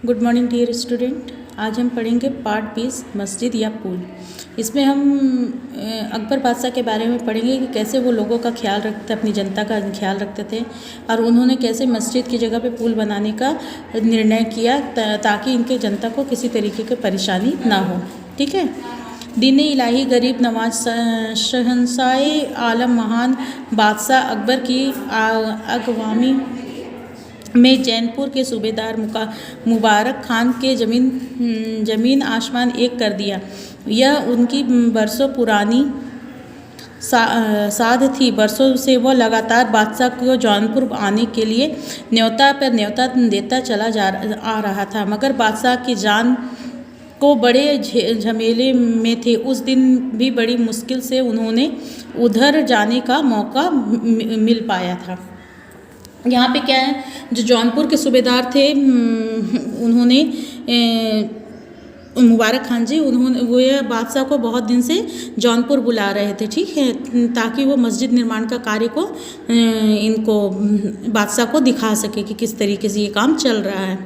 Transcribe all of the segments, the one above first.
Good morning dear student. आज हम पढ़ेंगे पार्ट 20 मस्जिद या पुल। इसमें हम अकबर बादशाह के बारे में पढ़ेंगे कि कैसे वो लोगों का ख्याल रखते, अपनी जनता का ख्याल रखते थे और उन्होंने कैसे मस्जिद की जगह पे पुल बनाने का निर्णय किया ताकि इनके जनता को किसी तरीके की परेशानी ना हो। ठीक है। दीन इलाही गरीब नवाज शहंशाह आलम महान बादशाह अकबर की अगवानी में जैनपुर के सूबेदार मुबारक खान के ज़मीन आसमान एक कर दिया। यह उनकी बरसों पुरानी साध थी। बरसों से वह लगातार बादशाह को जौनपुर आने के लिए न्योता पर न्योता देता चला आ रहा था, मगर बादशाह की जान को बड़े झमेले में थे। उस दिन भी बड़ी मुश्किल से उन्होंने उधर जाने का मौका मिल पाया था। यहाँ पे क्या है, जो जौनपुर के सूबेदार थे उन्होंने मुबारक खान जी, उन्होंने वो बादशाह को बहुत दिन से जौनपुर बुला रहे थे। ठीक है, ताकि वो मस्जिद निर्माण का कार्य को इनको बादशाह को दिखा सके कि किस तरीके से ये काम चल रहा है।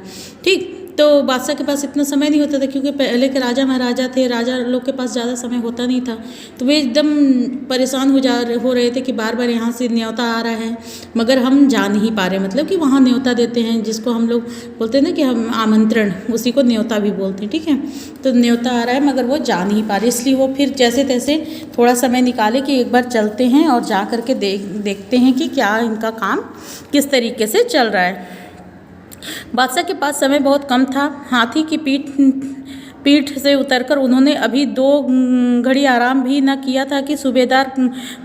ठीक, तो बादशाह के पास इतना समय नहीं होता था क्योंकि पहले के राजा महाराजा थे, राजा लोग के पास ज़्यादा समय होता नहीं था। तो वे एकदम परेशान हो रहे थे कि बार बार यहाँ से न्योता आ रहा है मगर हम जा नहीं पा रहे। मतलब कि वहाँ न्योता देते हैं जिसको हम लोग बोलते हैं ना कि हम आमंत्रण, उसी को न्योता भी बोलते हैं। ठीक है, तो न्योता आ रहा है मगर वो जा नहीं पा रहे, इसलिए वो फिर जैसे तैसे थोड़ा समय निकाले कि एक बार चलते हैं और जा कर के देखते हैं कि क्या इनका काम किस तरीके से चल रहा है। बादशाह के पास समय बहुत कम था। हाथी की पीठ से उतरकर उन्होंने अभी 2 घड़ी आराम भी न किया था कि सूबेदार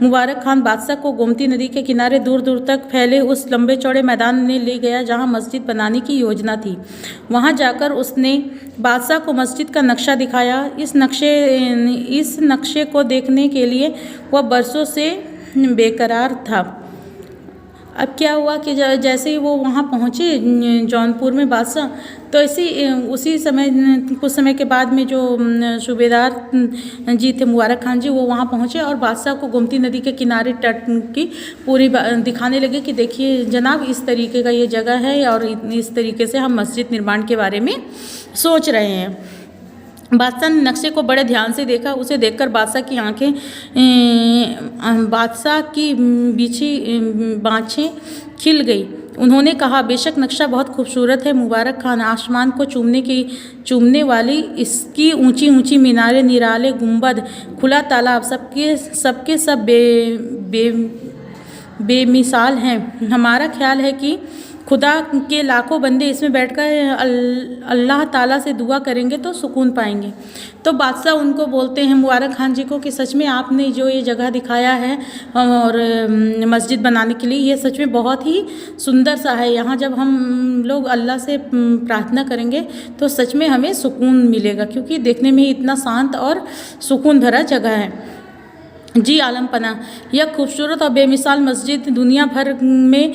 मुबारक खान बादशाह को गोमती नदी के किनारे दूर दूर तक फैले उस लंबे चौड़े मैदान में ले गया जहां मस्जिद बनाने की योजना थी। वहां जाकर उसने बादशाह को मस्जिद का नक्शा दिखाया। इस नक्शे को देखने के लिए वह बरसों से बेकरार था। अब क्या हुआ कि जैसे ही वो वहाँ पहुँचे जौनपुर में बादशाह, तो उसी समय कुछ समय के बाद में जो सूबेदार जी थे मुबारक खान जी, वो वहाँ पहुँचे और बादशाह को गोमती नदी के किनारे तट की पूरी दिखाने लगे कि देखिए जनाब, इस तरीके का ये जगह है और इस तरीके से हम मस्जिद निर्माण के बारे में सोच रहे हैं। बादशाह ने नक्शे को बड़े ध्यान से देखा। उसे देखकर बादशाह की बादशाह की बाँछें खिल गई। उन्होंने कहा, बेशक नक्शा बहुत खूबसूरत है मुबारक खान। आसमान को चूमने वाली इसकी ऊंची ऊंची मीनारें, निराले गुंबद, खुला तालाब सबके सब बेमिसाल हैं। हमारा ख्याल है कि खुदा के लाखों बंदे इसमें बैठकर अल्लाह ताला से दुआ करेंगे तो सुकून पाएंगे। तो बादशाह उनको बोलते हैं मुबारक खान जी को कि सच में आपने जो ये जगह दिखाया है और मस्जिद बनाने के लिए, ये सच में बहुत ही सुंदर सा है। यहाँ जब हम लोग अल्लाह से प्रार्थना करेंगे तो सच में हमें सुकून मिलेगा, क्योंकि देखने में ही इतना शांत और सुकून भरा जगह है। जी आलम पना, यह खूबसूरत और बेमिसाल मस्जिद दुनिया भर में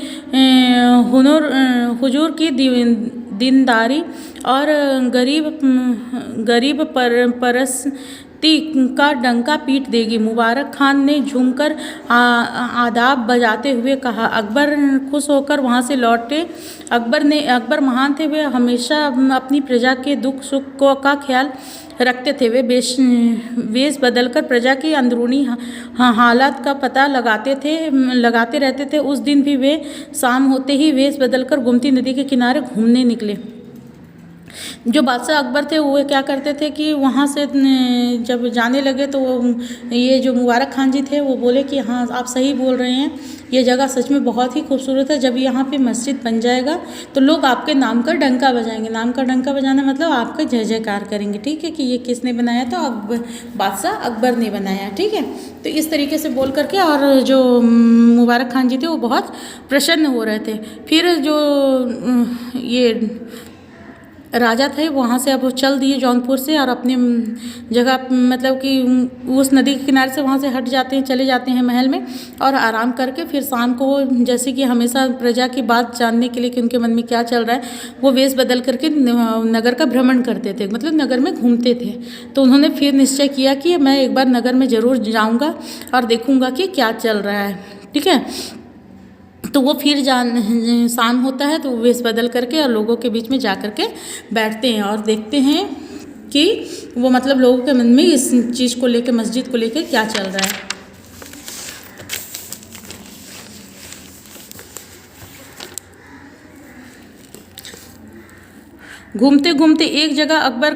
हुजूर की दीनदारी और गरीब परस्ती का डंका पीट देगी। मुबारक खान ने झूमकर आदाब बजाते हुए कहा। अकबर खुश होकर वहाँ से लौटे। अकबर महान थे, वे हमेशा अपनी प्रजा के दुख सुख का ख्याल रखते थे। वे वेश बदलकर प्रजा की अंदरूनी हालात का पता लगाते रहते थे। उस दिन भी वे शाम होते ही वेश बदलकर गोमती नदी के किनारे घूमने निकले। जो बादशाह अकबर थे वो क्या करते थे कि वहाँ से जब जाने लगे तो ये जो मुबारक खान जी थे वो बोले कि हाँ, आप सही बोल रहे हैं, ये जगह सच में बहुत ही खूबसूरत है। जब यहाँ पे मस्जिद बन जाएगा तो लोग आपके नाम का डंका बजाएंगे। नाम का डंका बजाना मतलब आपका जय जयकार करेंगे। ठीक है, कि ये किसने बनाया, तो बादशाह अकबर ने बनाया। ठीक है, तो इस तरीके से बोल करके और जो मुबारक खान जी थे वो बहुत प्रसन्न हो रहे थे। फिर जो ये राजा थे वहाँ से अब वो चल दिए जौनपुर से और अपने जगह, मतलब कि उस नदी के किनारे से वहाँ से हट जाते हैं, चले जाते हैं महल में और आराम करके फिर शाम को जैसे कि हमेशा प्रजा की बात जानने के लिए कि उनके मन में क्या चल रहा है, वो वेश बदल करके नगर का भ्रमण करते थे, मतलब नगर में घूमते थे। तो उन्होंने फिर निश्चय किया कि मैं एक बार नगर में ज़रूर जाऊँगा और देखूँगा कि क्या चल रहा है। ठीक है, तो वो फिर शाम होता है तो वेश बदल करके और लोगों के बीच में जा कर के बैठते हैं और देखते हैं कि वो मतलब लोगों के मन में इस चीज़ को लेकर, मस्जिद को लेकर क्या चल रहा है। घूमते घूमते एक जगह अकबर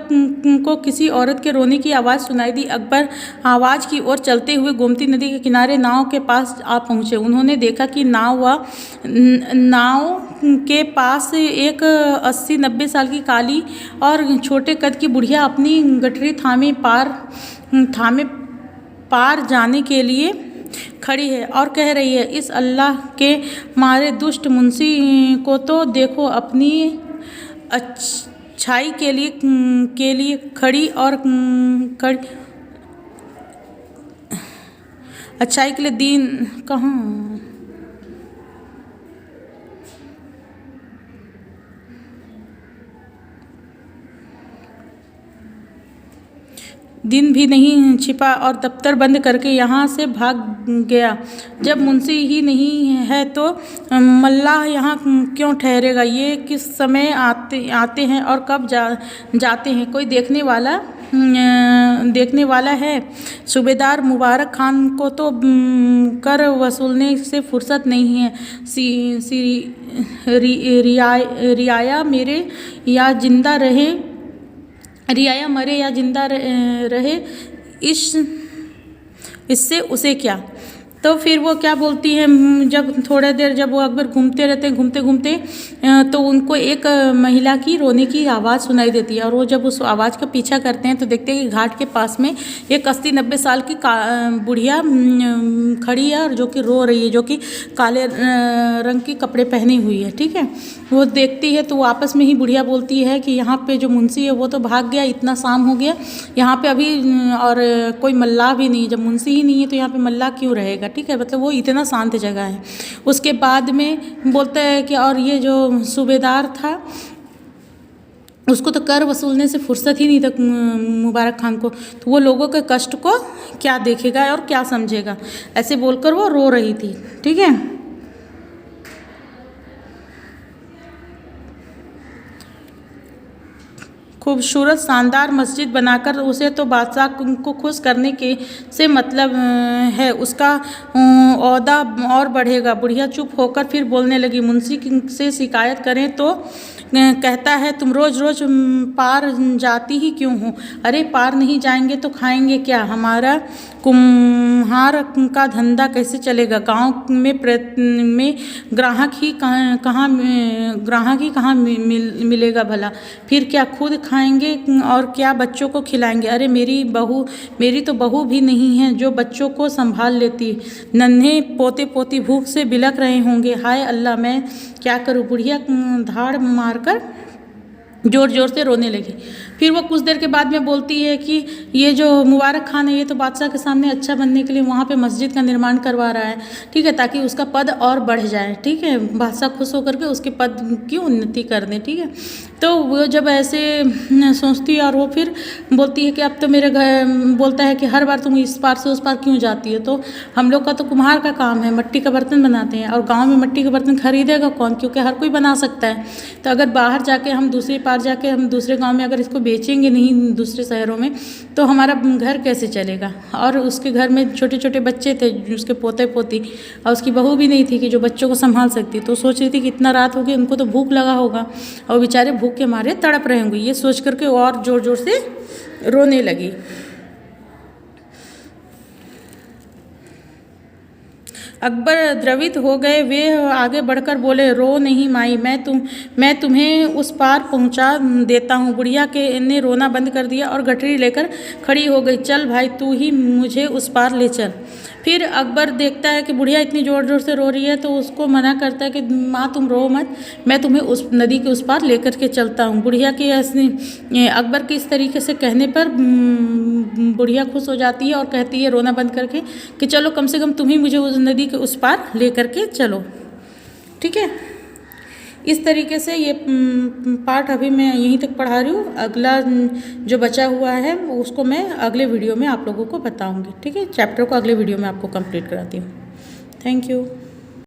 को किसी औरत के रोने की आवाज़ सुनाई दी। अकबर आवाज़ की ओर चलते हुए गोमती नदी के किनारे नाव के पास आ पहुँचे। उन्होंने देखा कि नाव के पास एक 80-90 साल की काली और छोटे कद की बुढ़िया अपनी गठरी थामे पार जाने के लिए खड़ी है और कह रही है, इस अल्लाह के मारे दुष्ट मुंशी को तो देखो, अपनी अच्छाई के लिए खड़ी और अच्छाई के लिए दीन कहाँ दिन भी नहीं छिपा और दफ्तर बंद करके यहाँ से भाग गया। जब मुंशी ही नहीं है तो मल्लाह यहाँ क्यों ठहरेगा? ये किस समय आते हैं और कब जाते हैं? कोई देखने वाला है? सूबेदार मुबारक खान को तो कर वसूलने से फुर्सत नहीं है। रियाया मरे या जिंदा रहे, इससे उसे क्या? तो फिर वो क्या बोलती है, जब थोड़ा देर जब वो अकबर घूमते रहते घूमते तो उनको एक महिला की रोने की आवाज़ सुनाई देती है और वो जब उस आवाज़ का पीछा करते हैं तो देखते हैं कि घाट के पास में एक 80-90 साल की बुढ़िया खड़ी है और जो कि रो रही है, जो कि काले रंग के कपड़े पहनी हुई है। ठीक है, वो देखती है तो वो आपस में ही बुढ़िया बोलती है कि यहाँ पे जो मुंशी है वो तो भाग गया, इतना शाम हो गया यहाँ पे अभी, और कोई मल्लाह भी नहीं। जब मुंशी ही नहीं है तो यहाँ पे मल्लाह क्यों रहेगा? ठीक है, मतलब वो इतना शांत जगह है। उसके बाद में बोलता है कि और ये जो सूबेदार था उसको तो कर वसूलने से फुर्सत ही नहीं था मुबारक खान को, तो वो लोगों के कष्ट को क्या देखेगा और क्या समझेगा? ऐसे बोलकर वो रो रही थी। ठीक है, खूबसूरत शानदार मस्जिद बनाकर उसे तो बादशाह को खुश करने के से मतलब है, उसका ओहदा और बढ़ेगा। बुढ़िया चुप होकर फिर बोलने लगी, मुंशी से शिकायत करें तो कहता है तुम रोज़ रोज़ पार जाती ही क्यों हो? अरे पार नहीं जाएंगे तो खाएंगे क्या? हमारा कुम्हार का धंधा कैसे चलेगा? गांव में ग्राहक ही कहाँ मिलेगा भला? फिर क्या खुद खाएंगे और क्या बच्चों को खिलाएंगे? अरे मेरी तो बहू भी नहीं है जो बच्चों को संभाल लेती। नन्हे पोते पोती भूख से बिलख रहे होंगे। हाय अल्लाह, मैं क्या करूँ? बुढ़िया धाड़ मारकर जोर जोर से रोने लगी। फिर वो कुछ देर के बाद में बोलती है कि ये जो मुबारक खान है ये तो बादशाह के सामने अच्छा बनने के लिए वहाँ पे मस्जिद का निर्माण करवा रहा है। ठीक है, ताकि उसका पद और बढ़ जाए। ठीक है, बादशाह खुश होकर के उसके पद की उन्नति कर दें। ठीक है, तो वो जब ऐसे सोचती है और वो फिर बोलती है कि अब तो मेरे घर, बोलता है कि हर बार तुम इस पार से उस पार क्यों जाती है? तो हम लोग का तो कुम्हार का काम है, मट्टी का बर्तन बनाते हैं, और गाँव में मट्टी का बर्तन खरीदेगा कौन? क्योंकि हर कोई बना सकता है। तो अगर बाहर जाके हम दूसरी पार जाके हम दूसरे गांव में अगर इसको बेचेंगे नहीं, दूसरे शहरों में, तो हमारा घर कैसे चलेगा? और उसके घर में छोटे छोटे बच्चे थे, उसके पोते पोती, और उसकी बहू भी नहीं थी कि जो बच्चों को संभाल सकती। तो सोच रही थी कि इतना रात हो गई, उनको तो भूख लगा होगा और बेचारे भूख के मारे तड़प रहे होंगे। ये सोच करके और जोर जोर से रोने लगी। अकबर द्रवित हो गए। वे आगे बढ़कर बोले, रो नहीं माई, मैं तुम्हें उस पार पहुंचा देता हूँ। बुढ़िया ने रोना बंद कर दिया और गठरी लेकर खड़ी हो गई। चल भाई, तू ही मुझे उस पार ले चल। फिर अकबर देखता है कि बुढ़िया इतनी ज़ोर ज़ोर से रो रही है, तो उसको मना करता है कि माँ तुम रो मत, मैं तुम्हें उस नदी के उस पार लेकर के चलता हूँ। बुढ़िया के अकबर के इस तरीके से कहने पर बुढ़िया खुश हो जाती है और कहती है रोना बंद करके कि चलो कम से कम तुम ही मुझे उस नदी के उस पार लेकर के चलो। ठीक है, इस तरीके से ये पार्ट अभी मैं यहीं तक पढ़ा रही हूँ। अगला जो बचा हुआ है उसको मैं अगले वीडियो में आप लोगों को बताऊँगी। ठीक है, चैप्टर को अगले वीडियो में आपको कंप्लीट कराती हूँ। Thank you.